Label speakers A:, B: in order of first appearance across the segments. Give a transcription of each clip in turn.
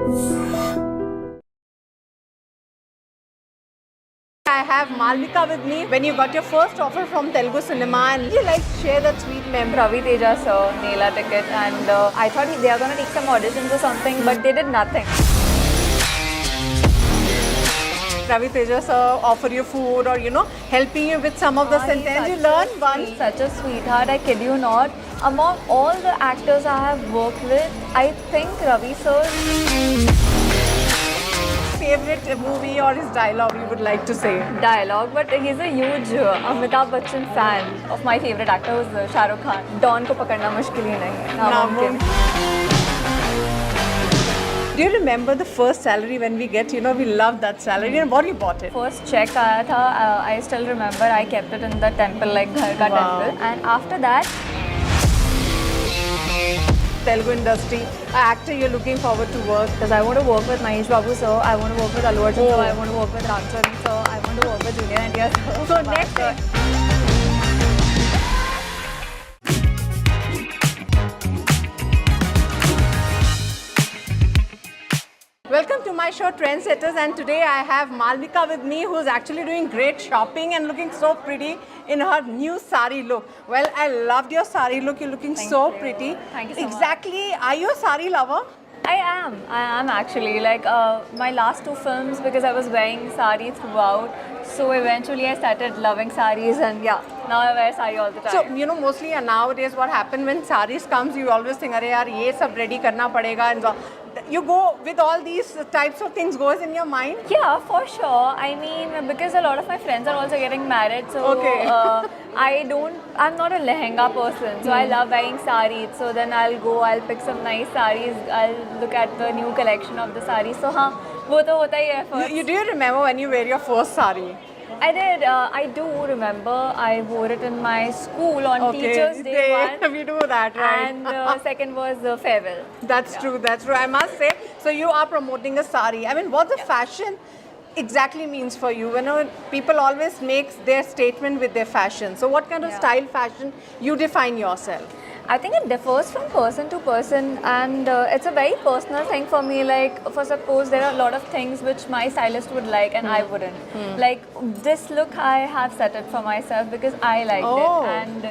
A: I have Malvika with me. When you got your first offer from Telugu cinema, and would you like to share that sweet memory?
B: Ravi Teja sir, Neela ticket, and I thought they are gonna take some auditions or something, but they did nothing.
A: Ravi Teja sir offer you food or helping you with some of the sentences you learn one.
B: Such a sweetheart, I kid you not. Among all the actors I have worked with, I think Ravi sir.
A: Favorite movie or his dialogue you would like to say?
B: Dialogue, but he's a huge Amitabh Bachchan fan of my favorite actor, who's Shah Rukh Khan. Dawn ko pakadna mushkil hi nahi hai. Namumkin.
A: Do you remember the first salary when we get? We love that salary. And what you bought it?
B: First check आया था, I still remember. I kept it in the temple, like घर का temple. And after that,
A: Telugu industry, an actor you're looking forward to work.
B: because I want to work with Mahesh Babu sir, I want to work with Allu Arjun sir, I want to work with Ram Charan sir, I want to work with Junior NTR sir.
A: So next. Welcome to my show Trendsetters, and today I have Malvika with me, who's actually doing great shopping and looking so pretty in her new sari look. Well, I loved your sari look. You're looking
B: Thank
A: so
B: you.
A: pretty.
B: Thank you so much.
A: Exactly. Are you a sari lover?
B: I am actually. Like my last two films, because I was wearing sari throughout, so eventually I started loving saris, and yeah, now I wear sari all the time.
A: So, mostly nowadays what happens when saris comes, you always think, "Arey yaar, ye sab ready karna padega," and so you go with all these types of things goes in your mind.
B: Yeah, for sure. I mean, because a lot of my friends are also getting married, so
A: Okay.
B: I'm not a lehenga person, so I love wearing saris. So then I'll pick some nice saris, I'll look at the new collection of the saris. So हाँ, वो तो होता ही है first.
A: Do you remember when you wear your first sari?
B: I did. I do remember. I wore it in my school on Teachers' Day once.
A: We do that, right?
B: And second was farewell.
A: That's true. That's true. I must say. So you are promoting a sari. I mean, what the fashion exactly means for you? People always make their statement with their fashion. So what kind of style, fashion you define yourself?
B: I think it differs from person to person, and it's a very personal thing for me. Like, for suppose there are a lot of things which my stylist would like and I wouldn't. Like this look, I have set it for myself because I liked it, and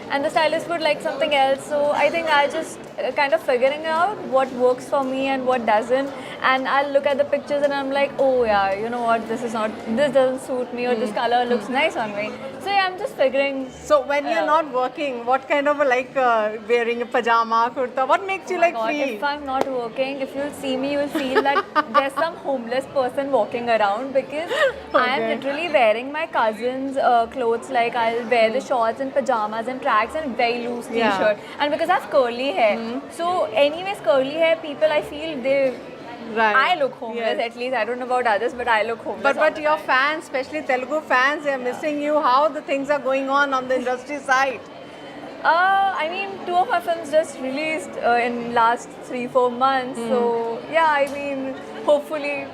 B: and the stylist would like something else. So I think I just kind of figuring out what works for me and what doesn't, and I'll look at the pictures and I'm like, oh yeah, you know what, this doesn't suit me, or this color looks nice on me. So yeah, I'm just figuring.
A: So when you're not working, what kind of wearing a pajama, kurta, what makes you free?
B: If I'm not working, if you'll see me, you'll feel that there's some homeless person walking around, because I am literally wearing my cousin's clothes. Like I'll wear the shorts and pajamas and tracks and very loose t-shirt. And because I have curly hair, so anyways curly hair people, I feel I look homeless, at least. I don't know about others, but I look homeless.
A: But your fans, especially Telugu fans, they are missing you. How the things are going on the industry side?
B: I mean, two of my films just released in last 3-4 months. So yeah, I mean, hopefully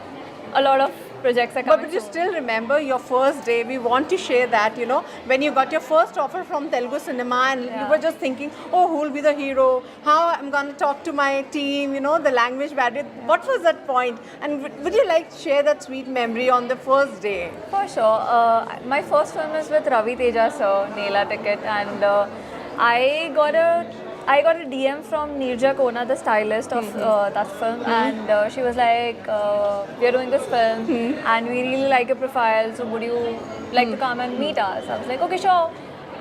B: a lot of projects are coming.
A: But you still remember your first day. We want to share that, when you got your first offer from Telugu cinema, and you were just thinking, oh, who will be the hero? How I'm going to talk to my team, the language barrier. What was that point? And would you like to share that sweet memory on the first day?
B: For sure. My first film is with Ravi Teja sir, Neela ticket, and I got a DM from Neerja Kona, the stylist of that film, and she was like, we are doing this film and we really like your profile, so would you like to come and meet us? I was like, okay, sure.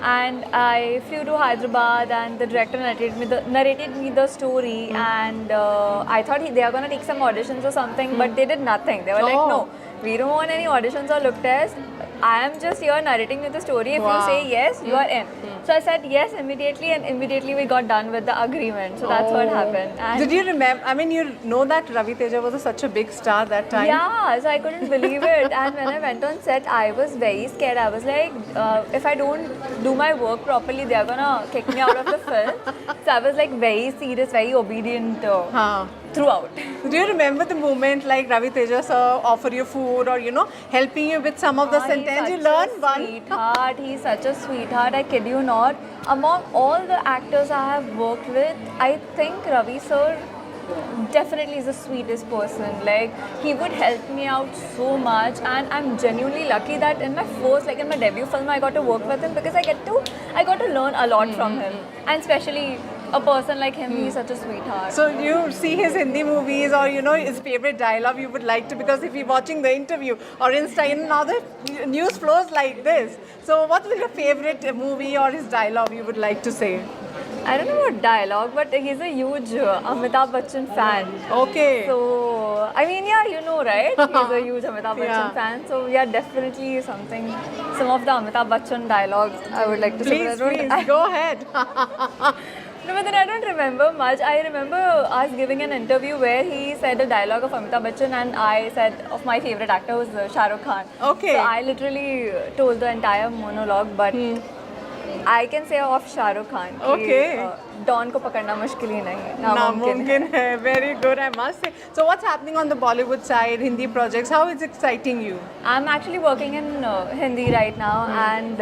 B: And I flew to Hyderabad, and the director narrated me the story, and I thought they are going to take some auditions or something, but they did nothing. They were like, no, we don't want any auditions or look test. I am just here narrating you the story. If you say yes, you are in. So I said yes immediately, and immediately we got done with the agreement. So that's what happened. And
A: did you remember? I mean, you know that Ravi Teja was such a big star that time.
B: Yeah, so I couldn't believe it. And when I went on set, I was very scared. I was like, if I don't do my work properly, they are gonna kick me out of the film. So I was like very serious, very obedient throughout.
A: Do you remember the moment like Ravi Teja sir offer you food, or helping you with some of the sentences you learned one?
B: Sweetheart, he's such a sweetheart. I kid you not. Among all the actors I have worked with, I think Ravi sir definitely is the sweetest person. Like, he would help me out so much, and I'm genuinely lucky that in my first, like in my debut film, I got to work with him, because I got to learn a lot from him, and especially a person like him, he's such a sweetheart.
A: So you see his Hindi movies, or you know his favorite dialogue you would like to, because if you're watching the interview or Insta, you know, now the news flows like this. So what was your favorite movie or his dialogue you would like to say?
B: I don't know about dialogue, but he's a huge Amitabh Bachchan fan.
A: Okay.
B: So, I mean, yeah, you know, right? He's a huge Amitabh Bachchan
A: Yeah.
B: fan. So, yeah, definitely some of the Amitabh Bachchan dialogues I would like to say.
A: Please,
B: but I don't-
A: please, go ahead.
B: No, but then I don't remember much. I remember us giving an interview where he said a dialogue of Amitabh Bachchan, and I said of my favorite actor was Shah Rukh Khan.
A: Okay.
B: So I literally told the entire monologue, but I can say of Shah Rukh Khan. कि,
A: Okay.
B: Dawn को पकड़ना मुश्किल ही नहीं,
A: नामुमकिन
B: नामुमकिन है.
A: hai. Very good, I must say. So what's happening on the Bollywood side, Hindi projects? How is it exciting you?
B: I'm actually working in Hindi right now, and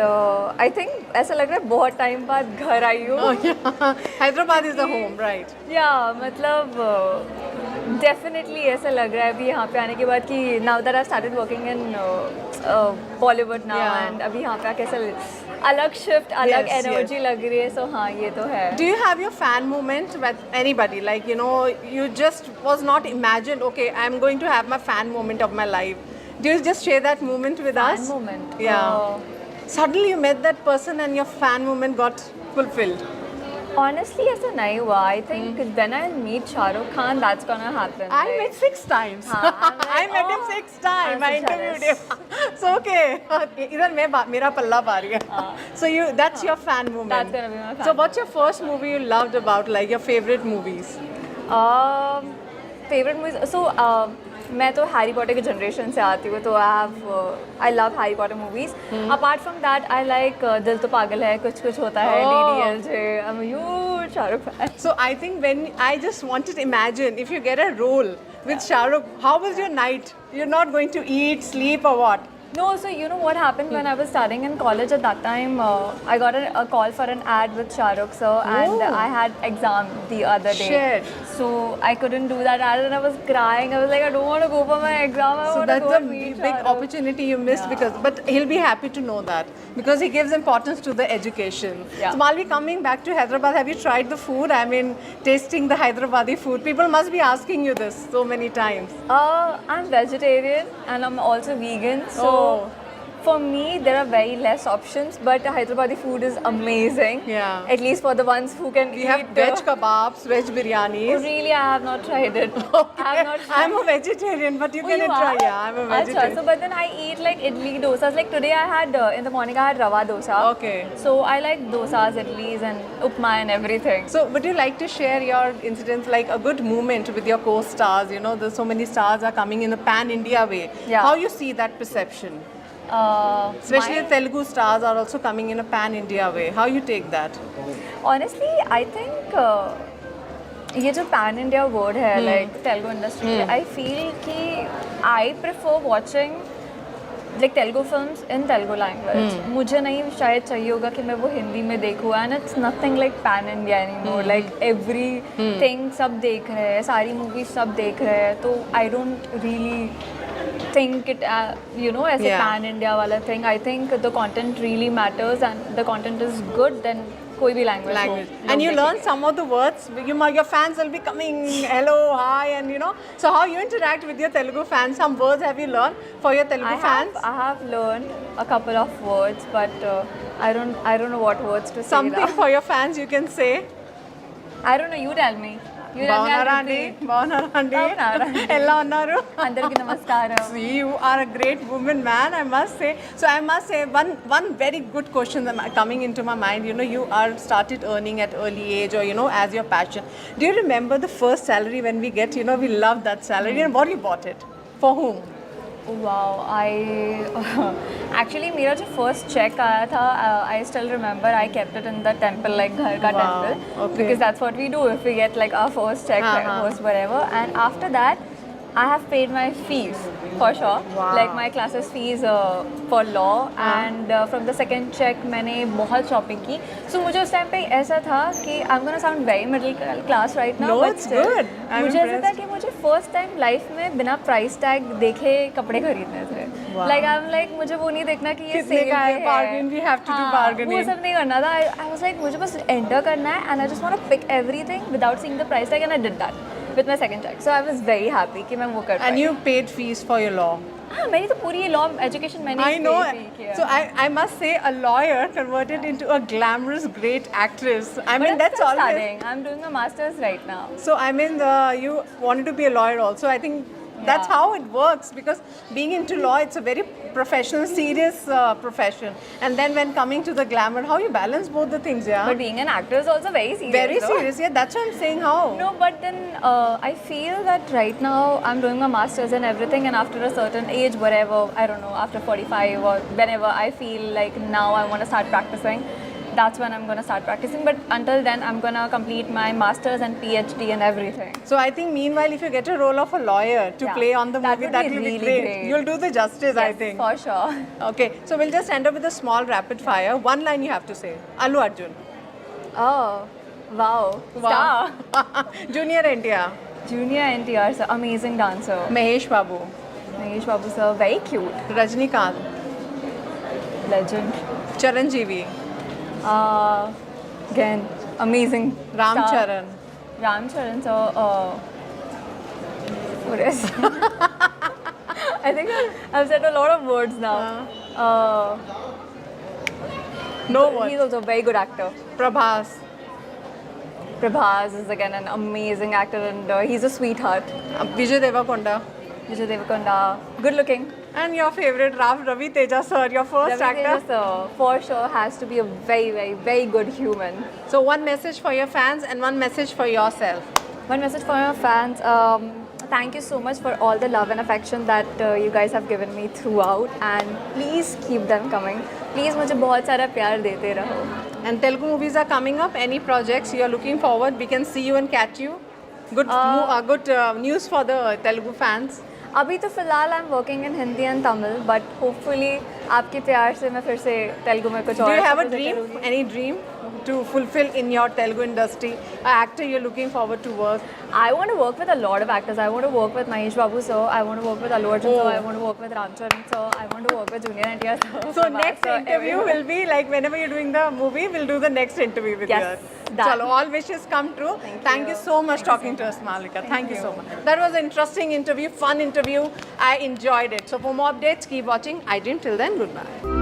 B: I think ऐसा लग रहा है बहुत टाइम बाद घर आई हूँ.
A: Oh yeah, Hyderabad is the home, right?
B: Yeah, मतलब definitely ऐसा लग रहा है अभी यहाँ पे आने के बाद कि now that I've started working in Bollywood now,
A: Yeah.
B: and अभी यहाँ पे आके ऐसा अलग shift, अलग
A: Yes,
B: energy लग रही है. So हाँ, ये तो है.
A: Do you have your fan moment with anybody? Like, you know, you just was not imagined, okay, I'm going to have my fan moment of my life. Do you just share that moment with
B: Fan
A: us?
B: moment.
A: Yeah. Suddenly you met that person and your fan moment got fulfilled.
B: Honestly, ऐसा नहीं हुआ. I think when I meet Shah Rukh Khan, that's gonna happen.
A: I
B: like-
A: met 6 times.
B: हाँ, I'm like,
A: I met him
B: oh,
A: 6 times.
B: I'm
A: I
B: so
A: interviewed
B: jealous.
A: him. So okay. इधर मैं मेरा पल्ला पा रही है. So that's your fan moment.
B: That's gonna be my fan
A: So what's your first movie you loved about, like your favorite movies?
B: Favorite movies. So मैं तो Harry Potter के जनरेशन से आती हूँ, तो I love Harry Potter movies. Apart from that I like दिल तो पागल है, कुछ कुछ होता है,
A: Oh.
B: DDLJ. I am huge Shahrukh fan.
A: So I think when I just wanted to imagine if you get a role with Shah Rukh, how was your night? You're not going to eat, sleep, or what?
B: No, so you know what happened when I was studying in college at that time? I got a call for an ad with Shah Rukh sir, and
A: Oh.
B: I had exam the other day.
A: Shit.
B: So I couldn't do that ad, and I was crying. I was like, I don't want to go for my exam. I
A: So
B: want to
A: that's
B: go
A: a
B: and meet
A: big
B: Shah Rukh.
A: opportunity you missed,
B: Yeah.
A: because, but he'll be happy to know that because he gives importance to the education.
B: Yeah.
A: So Malvi, coming back to Hyderabad, have you tried the food? I mean, tasting the Hyderabadi food. People must be asking you this so many times.
B: I'm vegetarian and I'm also vegan. So
A: Oh.
B: for me, there are very less options, but Hyderabadi food is amazing.
A: Yeah.
B: At least for the ones who can
A: We
B: eat.
A: have veg kebabs, veg biryanis.
B: Really, I have not tried it. I have not tried.
A: I'm a vegetarian, but you
B: Oh,
A: can
B: you
A: try.
B: are?
A: Yeah, I'm a
B: Achha,
A: vegetarian.
B: so but then I eat like idli dosas. Like today I had in the morning I had rava dosa.
A: Okay.
B: So I like dosas, idlis, and upma and everything.
A: So, would you like to share your incidents, like a good moment with your co-stars? You know, there's so many stars are coming in the pan-India way.
B: Yeah.
A: How you see that perception? Especially
B: My-
A: the Telugu stars are also coming in a pan-India way. How you take that?
B: Honestly, I think ये जो pan India word है like Telugu industry, I feel कि I prefer watching like Telugu films in Telugu language. मुझे नहीं शायद चाहिए होगा कि मैं वो हिंदी में देखूँ, and it's nothing like pan India any more. Like every thing सब देख रहे हैं, सारी मूवीज सब देख रहे हैं, तो I don't really think it you know as a
A: Yeah.
B: pan India wala thing. I think the content really matters, and the content is good, then कोई भी language हो,
A: And
B: लोग
A: you learn
B: देखेंगे.
A: some of the words. Your fans will be coming, hello, hi, and you know. So how you interact with your Telugu fans? Some words have you learned for your Telugu fans?
B: I have learned a couple of words, but I don't know what words to say.
A: Something
B: now.
A: for your fans you can say.
B: I don't know. You tell me. You tell me. I'll
A: బాగున్నారా అండి
B: repeat.
A: బాగున్నారా అండి
B: బాగున్నారా అండి?
A: ఎలా ఉన్నారు
B: అందరికీ నమస్కారం.
A: See, you are a great woman, man, I must say. So I must say one very good question that coming into my mind. You know, you are started earning at early age, or you know, as your passion. Do you remember the first salary when we get? You know, we love that salary. And what you bought it for? Whom?
B: Wow, actually मेरा जो first check आया था, I still remember I kept it in the temple, like घर का
A: Wow,
B: temple,
A: okay.
B: because that's what we do if we get like our first check, like, first whatever. And after that, I have paid my fees for sure.
A: Wow.
B: Like my classes fees for law and from the second check मैंने बहुत shopping की. So मुझे उस time पे ऐसा था कि I'm gonna sound very middle class right now.
A: No,
B: but
A: it's
B: still,
A: good. I'm
B: मुझे ऐसा था
A: impressed.
B: कि मुझे first time life में बिना price tag देखे कपड़े खरीदने थे.
A: Wow.
B: Like I'm like मुझे वो नहीं देखना कि ये
A: कितने
B: sale
A: का
B: पे
A: है, bargain, we have to do
B: हाँ,
A: bargaining.
B: वो सब नहीं करना था. I was like मुझे बस enter करना है and I just want to pick everything without seeing the price tag and I did that with my second check. So I was very happy कि मैं वो कर पाई.
A: And you paid fees for your law.
B: हाँ मेरी तो पूरी law education मैंने
A: I
B: he
A: know.
B: pay किया.
A: So I must say, a lawyer converted into a glamorous, great actress. I
B: But
A: mean,
B: I'm
A: that's
B: still
A: always.
B: studying. I'm doing a master's right now.
A: So I mean, you wanted to be a lawyer also. I think that's
B: Yeah.
A: how it works, because being into law, it's a very professional, serious profession. And then when coming to the glamour, how you balance both the things, yeah?
B: But being an actor is also very serious.
A: Very
B: no?
A: serious, yeah. That's what I'm saying. How?
B: No, but then I feel that right now I'm doing my master's and everything, and after a certain age, whatever, I don't know, after 45 or whenever I feel like now I want to start practicing, that's when I'm going to start practicing. But until then, I'm going to complete my master's and PhD and everything.
A: So I think meanwhile, if you get a role of a lawyer to
B: Yeah,
A: play on the
B: that
A: movie,
B: would
A: that
B: be
A: will be
B: really
A: great.
B: great.
A: You'll do the justice, I
B: Yes,
A: think.
B: for sure.
A: Okay, so we'll just end up with a small rapid fire. One line you have to say. Allu Arjun.
B: Oh, wow. Star.
A: Wow. Junior NTR.
B: Junior NTR, sir, amazing dancer.
A: Mahesh Babu.
B: Mahesh Babu, sir, very cute.
A: Rajnikant.
B: Legend.
A: Charanjeevi.
B: Again, amazing.
A: Ram
B: star.
A: Charan.
B: Ram Charan, sir. What is? I think I've said a lot of words now.
A: No
B: He's
A: one.
B: also a very good actor.
A: Prabhas.
B: Prabhas is again an amazing actor and he's a sweetheart.
A: Vijay Deverakonda.
B: Vijay Deverakonda, good looking.
A: And your favorite, Ravi Teja sir, your first
B: Ravi
A: actor.
B: Teja, sir, for sure has to be a very, very, very good human.
A: So one message for your fans and one message for yourself.
B: One message for your fans. Thank you so much for all the love and affection that you guys have given me throughout, and please keep them coming. Please मुझे बहुत सारा प्यार देते रहो.
A: And Telugu movies are coming up. Any projects you are looking forward? We can see you and catch you. Good, good news for the Telugu fans.
B: अभी तो फिलहाल I am working in Hindi and Tamil, but hopefully आपके प्यार से मैं फिर से तेलुगु में कुछ
A: Do
B: और
A: you have a
B: चीज़ें
A: dream?
B: करूँगी.
A: Any dream to fulfill in your Telugu industry? An actor you're looking forward to work?
B: I want to work with a lot of actors. I want to work with Mahesh Babu sir. I want to work with Allu Arjun sir. I want to work with Ram Charan sir. I want to work with Junior NTR sir.
A: So
B: Prabhas
A: next
B: sir,
A: interview
B: everyone.
A: will be like whenever you're doing the movie, we'll do the next interview with
B: Yes,
A: you.
B: that.
A: Chalo, all wishes come true. Thank you so much talking to us, Malika. Thank you so much. That was an interesting interview, fun interview. I enjoyed it. So for more updates, keep watching iDream. Till then, goodbye.